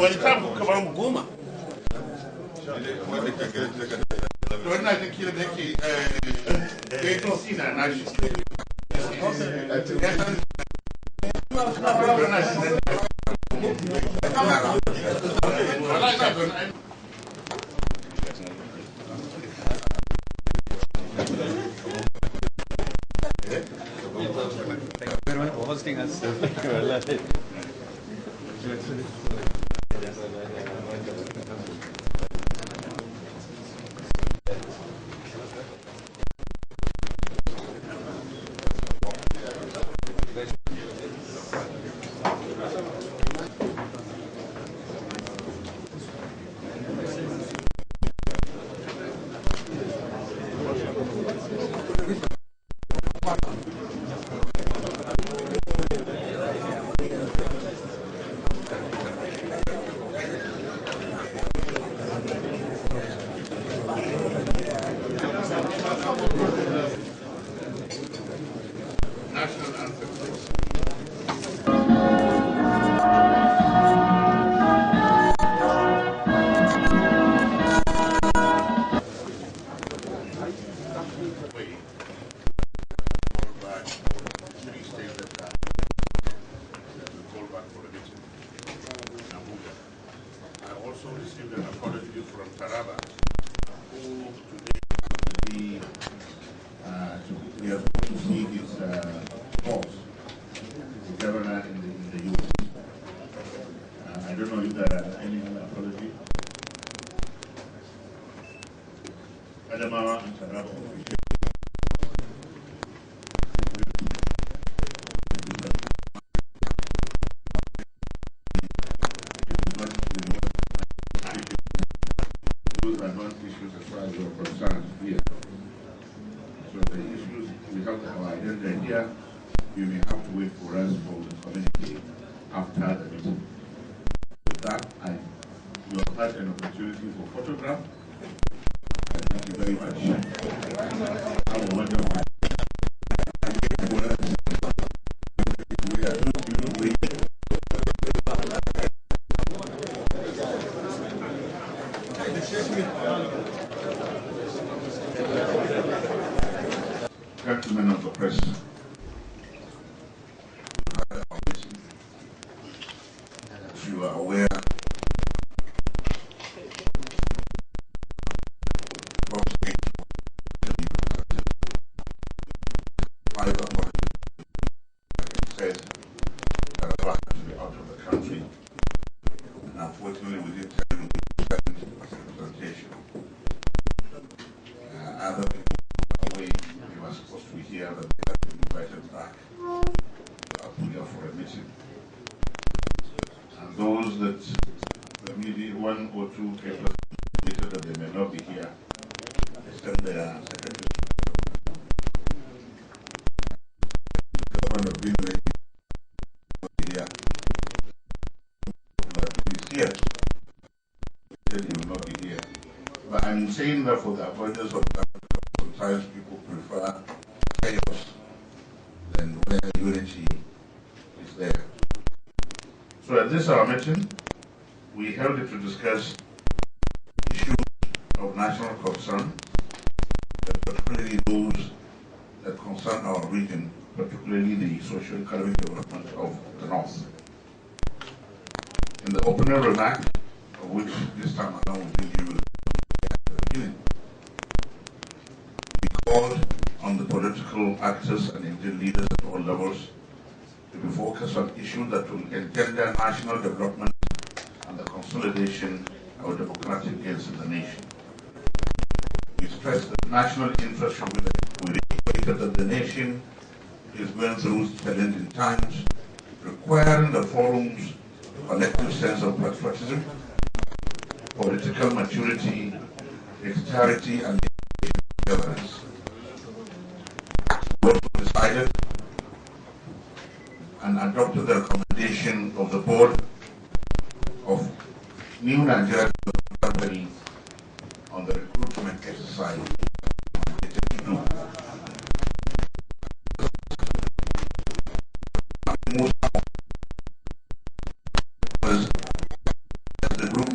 wani time kuka ba mu goma. To ina jin kila da yake APC na nashi. For hosting us. National anthem. I also received an apology from Taraba, who today we are going to see his boss, the governor in the US. I don't know if there are any apology. Adamawa and Taraba. Those are not issues as far as you're concerned here. So the issues we have our agenda here, you may have to wait for us for the community after the meeting. With that, you have had an opportunity for photograph. Thank you very much. Have a wonderful day. Gentlemen of the press, as you are aware, said that Allah has to be out of the country, and unfortunately we didn't tell him representation. Other people were away. We were supposed to be here, but they had been invited back to Abuja for a meeting. And those that maybe one or two papers indicated that they may not be here, they sent their secretary. The government of Benue here, but he's here. He said he will not be here. But I'm saying that for the avoidance of that, sometimes people prefer chaos than where unity is there. So at this our meeting, we held it to discuss issues of national concern, particularly those that concern our region, particularly the socio-economic development of the North. In the opening remark, of which this time around we did use at the beginning, we called on the political actors and Indian leaders at all levels to be focused on issues that will engender national development and the consolidation of democratic gains in the nation. We stressed that national interest should be we reiterated that the nation is going through challenging times, requiring the forum's collective sense of patriotism, political maturity, dexterity, and governance. We also decided and adopted the recommendation of the board of New Nigeria Development Company on the recruitment exercise.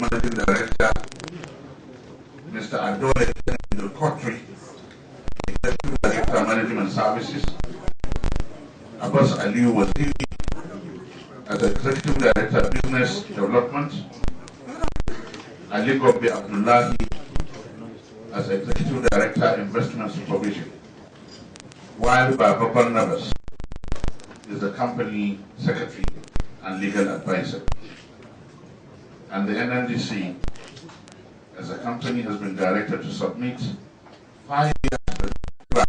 Managing Director, Mr. Adole Kotri, Executive Director, Management Services, Abbas Aliyu Waziri, as Executive Director, Business Development, Ali Gobi Abdullahi, as Executive Director, Investment Supervision, while Baba Barnabas is the Company Secretary and Legal Advisor. And the NNDC, as a company, has been directed to submit 5 years plan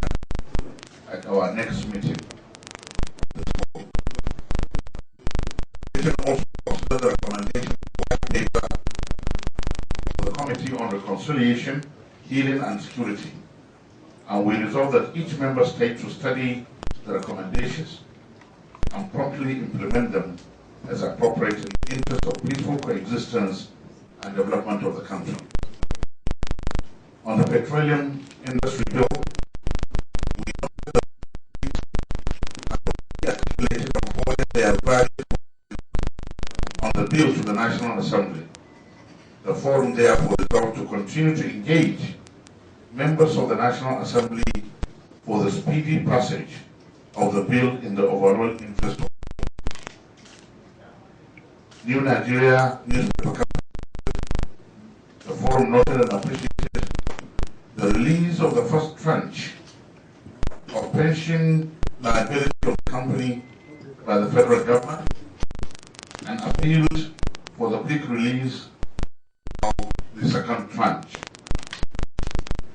at our next meeting. We should also consider the recommendation white paper of the Committee on Reconciliation, Healing and Security, and we resolve that each member state to study the recommendations and promptly implement them as appropriate in the interest of peaceful coexistence and development of the country. On the petroleum industry bill, we know that the articulated and forwarded their value on the bill to the National Assembly. The forum therefore resolved to continue to engage members of the National Assembly for the speedy passage of the bill in the overall interest of New Nigeria newspaper company. The forum noted and appreciated the release of the first tranche of pension liability of the company by the federal government and appealed for the quick release of the second tranche.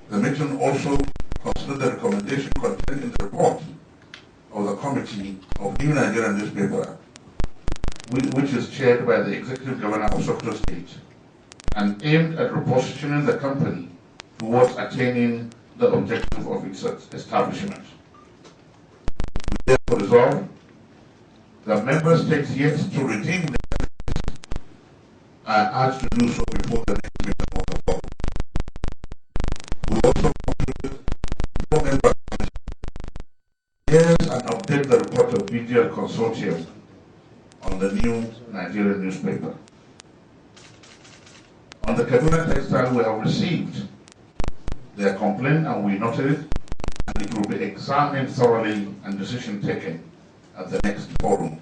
The meeting also considered the recommendation contained in the report of the Committee of New Nigerian Newspaper, which is chaired by the Executive Governor of Sokoto State, and aimed at repositioning the company towards attaining the objective of its establishment. We therefore resolve that member states yet to redeem their are urged to do so before the next meeting of the forum. We also concluded 4 members hears and update the report of BGL Consortium on the New Nigerian Newspaper. On the Kaduna Textile, we have received their complaint and we noted it, and it will be examined thoroughly and decision taken at the next forum.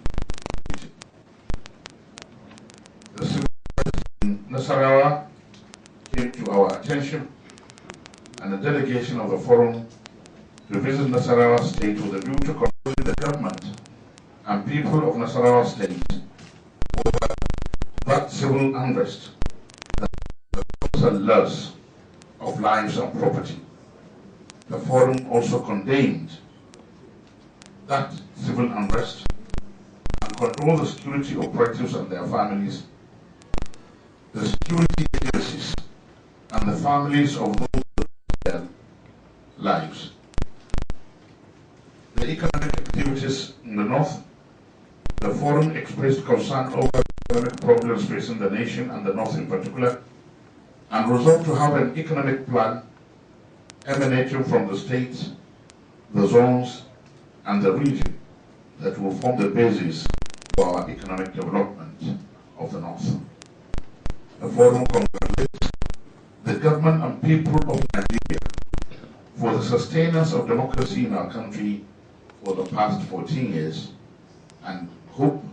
The civil rights in Nasarawa came to our attention, and a delegation of the forum to visit Nasarawa State with a view to consulting the government and people of Nasarawa State over that civil unrest that caused a loss of lives and property. The forum also condemned that civil unrest and controlled the security operatives and their families, the security agencies, and the families of those who lost their lives. The economic activities in the north, the forum expressed concern over economic problems facing the nation and the north in particular, and resolved to have an economic plan emanating from the states, the zones, and the region that will form the basis for our economic development of the north. The forum congratulates the government and people of Nigeria for the sustenance of democracy in our country for the past 14 years, and hope,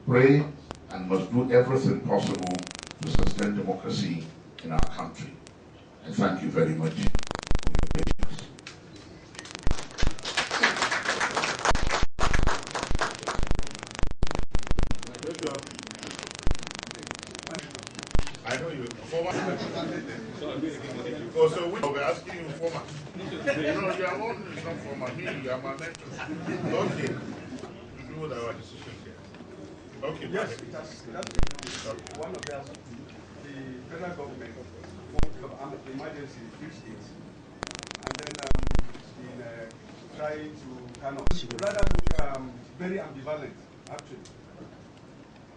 pray, and must do everything possible to sustain democracy in our country. And thank you very much for your patience. I know you former. Oh, so we were asking you former. No, you are one is not former. Me, you are my mentor. Okay. You do our decision here. Okay. Yes, that's one of the federal government of emergency in 3 states, and then it's been trying to kind of rather very ambivalent actually.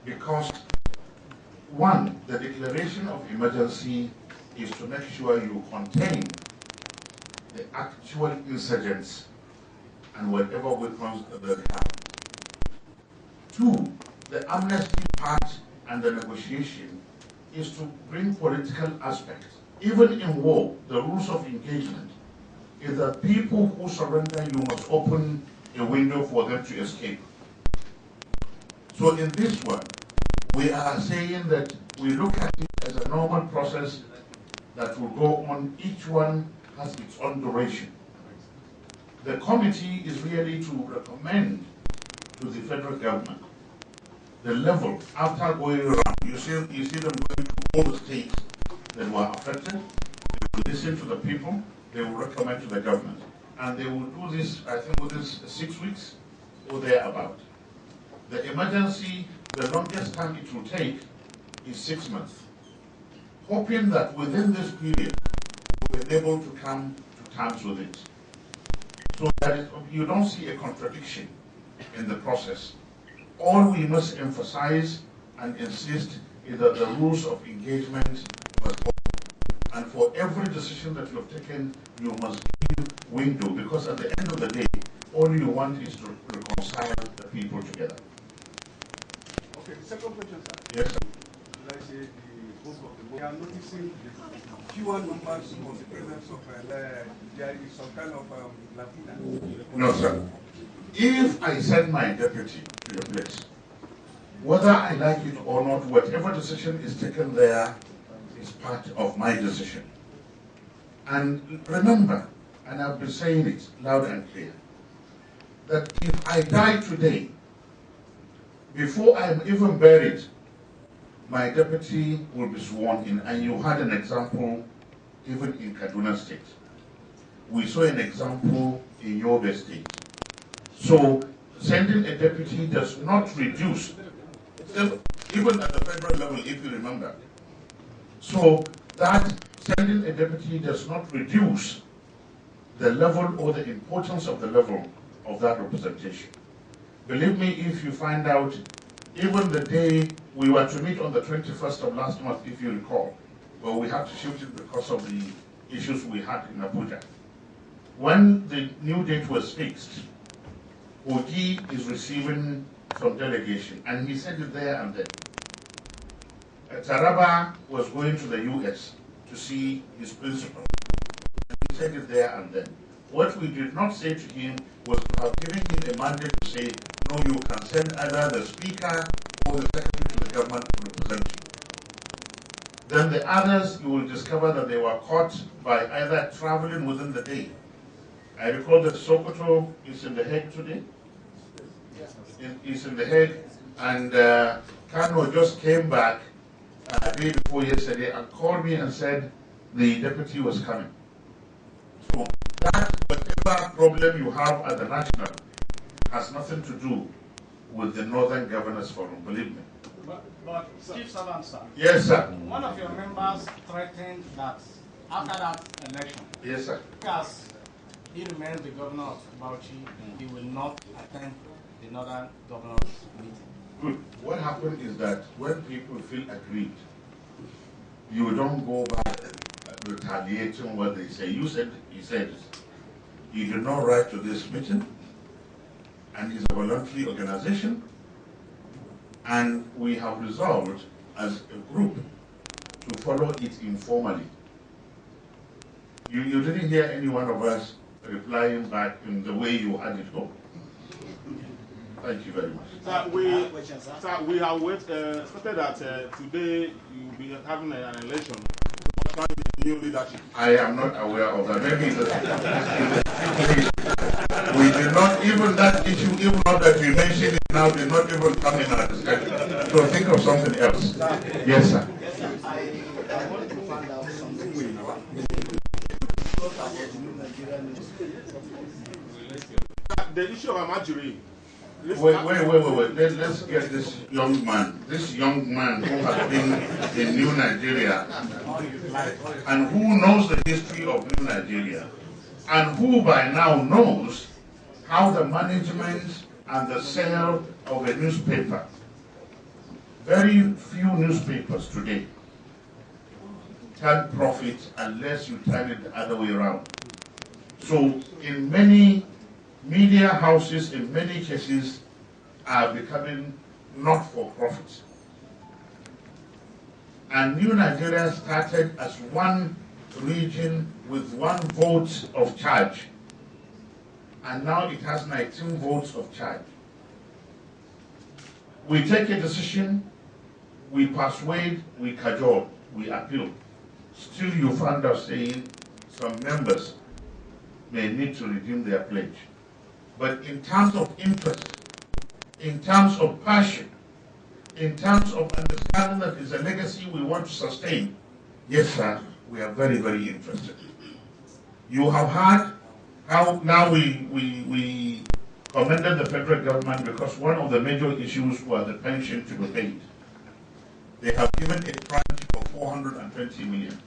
Because one, the declaration of emergency is to make sure you contain the actual insurgents and whatever weapons that they have. 2, the amnesty part and the negotiation is to bring political aspects. Even in war, the rules of engagement is that people who surrender, you must open a window for them to escape. So in this one, we are saying that we look at it as a normal process that will go on. Each one has its own duration. The committee is really to recommend to the federal government the level after going around. You see them going to all the states that were affected. They will listen to the people. They will recommend to the government. And they will do this, I think, within 6 weeks or thereabout. The emergency, the longest time it will take is 6 months. Hoping that within this period, we'll be able to come to terms with it. So that you don't see a contradiction in the process. All we must emphasize and insist is that the rules of engagement must follow. And for every decision that you have taken, you must give window, because at the end of the day, all you want is to reconcile the people together. Okay, the second question, sir. Yes, sir. Should I say the book of the book? We are noticing the fewer numbers of the presence of there is some kind of Latina. No, sir. If I send my deputy to the place, whether I like it or not, whatever decision is taken there is part of my decision. And remember, and I've been saying it loud and clear, that if I die today, before I'm even buried, my deputy will be sworn in. And you had an example even in Kaduna State. We saw an example in Yobe State. So sending a deputy does not reduce, even at the federal level, if you remember. So that sending a deputy does not reduce the level or the importance of the level of that representation. Believe me, if you find out, even the day we were to meet on the 21st of last month, if you recall, well, we had to shift it because of the issues we had in Abuja. When the new date was fixed, Ogi is receiving some delegation, and he said it there and then. Taraba was going to the US to see his principal, and he said it there and then. What we did not say to him was to have given him a mandate to say, no, you can send either the speaker or the secretary to the government to represent you. Then the others, you will discover that they were caught by either traveling within the day. I recall that Sokoto is in The Hague today. Is in The Hague, and Kano just came back a day before yesterday and called me and said the deputy was coming. So that whatever problem you have at the national has nothing to do with the Northern Governors Forum, believe me. But Chief Servant, sir. Yes, sir. One of your members threatened that after that election, Yes, sir. as he remains the governor of Bauchi, he will not attend the Northern Governors meeting. Good. What happened is that when people feel aggrieved, you don't go back retaliating what they say. You said, he said, he did not write to this meeting, and it's a voluntary organization, and we have resolved as a group to follow it informally. You didn't hear any one of us replying back in the way you had it go. Thank you very much. Sir, we have stated that today you'll be having an election to find the new leadership. I am not aware of that. Maybe we did not, even that issue, even now that you mentioned it now, did not even come in our discussion. So think of something else. Yes, sir. I want to find out something. The issue of Amajiri. Wait. Let's get this young man who has been in New Nigeria and who knows the history of New Nigeria and who by now knows how the management and the sale of a newspaper, very few newspapers today can profit unless you turn it the other way around. So in many media houses, in many cases, are becoming not for profit. And New Nigeria started as one region with 1 vote of charge. And now it has 19 votes of charge. We take a decision, we persuade, we cajole, we appeal. Still you find us saying some members may need to redeem their pledge. But in terms of interest, in terms of passion, in terms of understanding that it's a legacy we want to sustain, yes, sir, we are very, very interested. You have heard how now we commended the federal government because one of the major issues was the pension to be paid. They have given a tranche of 420 million.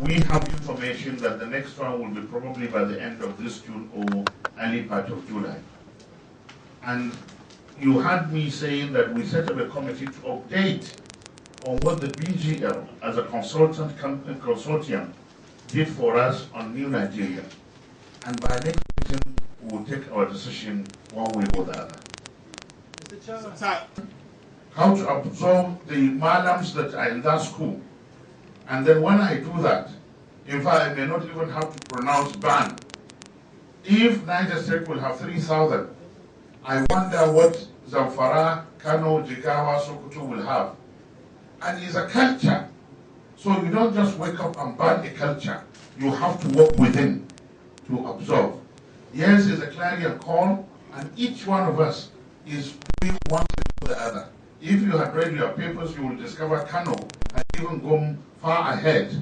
We have information that the next one will be probably by the end of this June or early part of July. And you heard me saying that we set up a committee to update on what the BGL as a consortium did for us on New Nigeria. And by next meeting, we will take our decision one way or the other. Mr. Chairman. How to absorb the malams that are in that school. And then when I do that, in fact, I may not even have to pronounce ban. If Niger State will have 3,000, I wonder what Zamfara, Kano, Jigawa, Sokoto will have. And it's a culture. So you don't just wake up and ban a culture. You have to work within to absorb. Yes, it's a clarion call, and each one of us is doing one thing or the other. If you have read your papers, you will discover Kano has even gone far ahead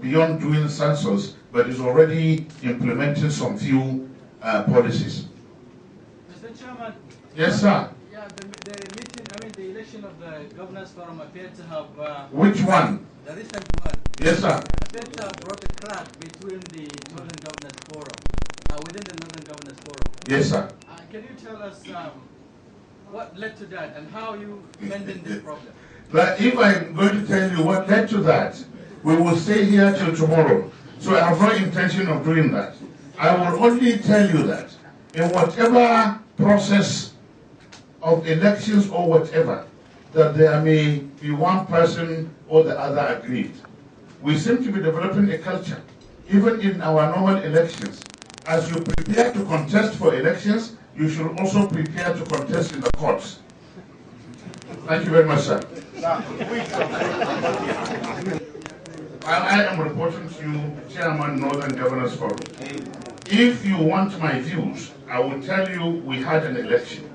beyond doing census, but is already implementing some few policies. Mr. Chairman. Yes, sir. Yeah, the meeting, the election of the Governors Forum appeared to have... Which one? The recent one. Yes, sir. Appeared to have brought a crack between the Northern Governors Forum, within the Northern Governors Forum. Yes, sir. Can you tell us what led to that and how you mending this problem? But if I'm going to tell you what led to that, we will stay here till tomorrow. So I have no intention of doing that. I will only tell you that in whatever process of elections or whatever, that there may be one person or the other aggrieved. We seem to be developing a culture, even in our normal elections. As you prepare to contest for elections, you should also prepare to contest in the courts. Thank you very much, sir. I am reporting to you, Chairman Northern Governors Forum. If you want my views, I will tell you we had an election.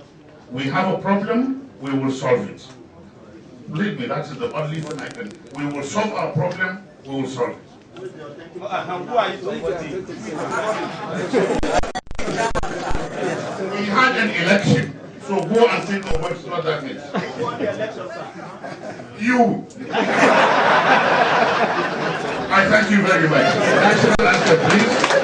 We have a problem, we will solve it. Believe me, that is the only thing I can. We will solve our problem, we will solve it. Who are you supporting? We had an election, so go and think of what that means. Who won the election, sir? You. I thank you very much. National anthem, please.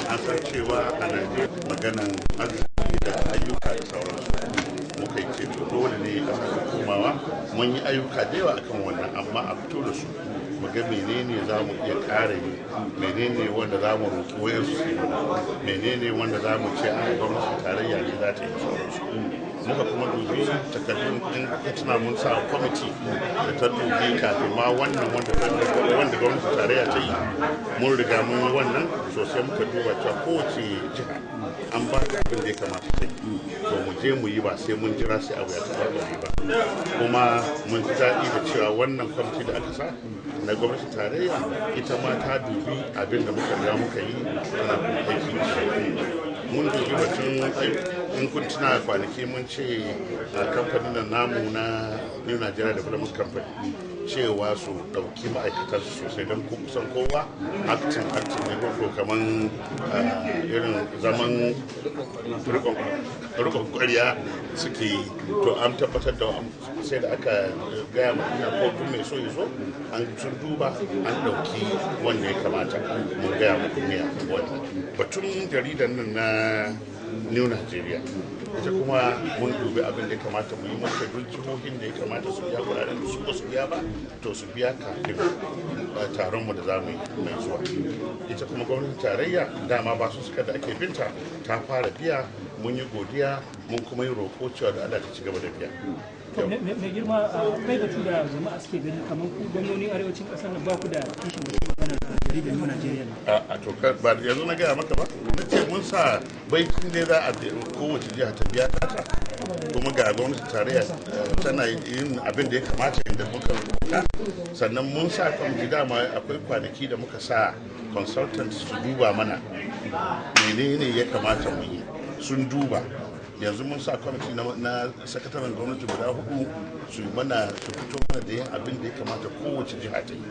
an san cewa a Najeriya maganan arziki da ayyuka da sauransu muka yi ce dole ne a saka komawa mun yi ayyuka da yawa akan wannan amma a fito da su mu ga menene za mu iya ƙara yi menene wanda za mu roƙi wayansu su yi menene wanda za mu ce a gwamnatin tarayya ne za ta yi sauransu muka kuma dubi takardun ɗin tuna mun sa kwamiti da ta dubi kafin ma wannan wanda gwamnatin tarayya ta yi mun riga mun yi wannan sosai muka duba cewa kowace jiha an ba ta abin da ya kamata ta yi to mu je mu yi ba sai mun jira sai abu ya taɓa ba kuma mun ji daɗi da cewa wannan kwamiti da aka sa na gwamnatin tarayya ita ma ta dubi abin da muka riga muka yi tana kuma aiki mun dubi batun in kun tuna kwanaki mun ce a kamfanin namu na New Nigeria Development Company cewa su ɗauki ma'aikatar sosai don kusan kowa aktin ne ko kaman irin zaman rikon kwariya suke yi. To an tabbatar da sai da aka gaya mana ko mai so ya zo an sun duba an ɗauki wanda ya kamata mun gaya muku ne a wannan batun jaridan nan na New Nigeria. Ita kuma mun dubi abin da ya kamata mu yi maka duk jihohin da ya kamata su biya kuɗaɗen da su ba su biya ba to su biya kafin taron mu da za mu yi mai zuwa. Ita kuma gwamnatin tarayya dama ba su suka da ake binta ta fara biya, mun yi godiya mun kuma yi roƙo cewa da Allah ta ci gaba da biya. Mai girma kai batu da jama'a suke gani kamar ku gwamnonin arewacin ƙasar nan ba ku da kishin da ke magana a jaridar New Nigeria ne. A to ba yanzu na gaya maka ba na ce mun sa baitin ne za a kowace jiha ta biya ta kuma ga gwamnati tarayya tana yin abin da ya kamata inda muka rubuta sannan mun sa kwamiti dama akwai kwanaki da muka sa consultant su duba mana menene ya kamata mu yi sun duba. Yanzu mun sa kwamiti na sakataren gwamnati guda 4 su fito mana da yin abin da ya kamata kowace jiha ta yi.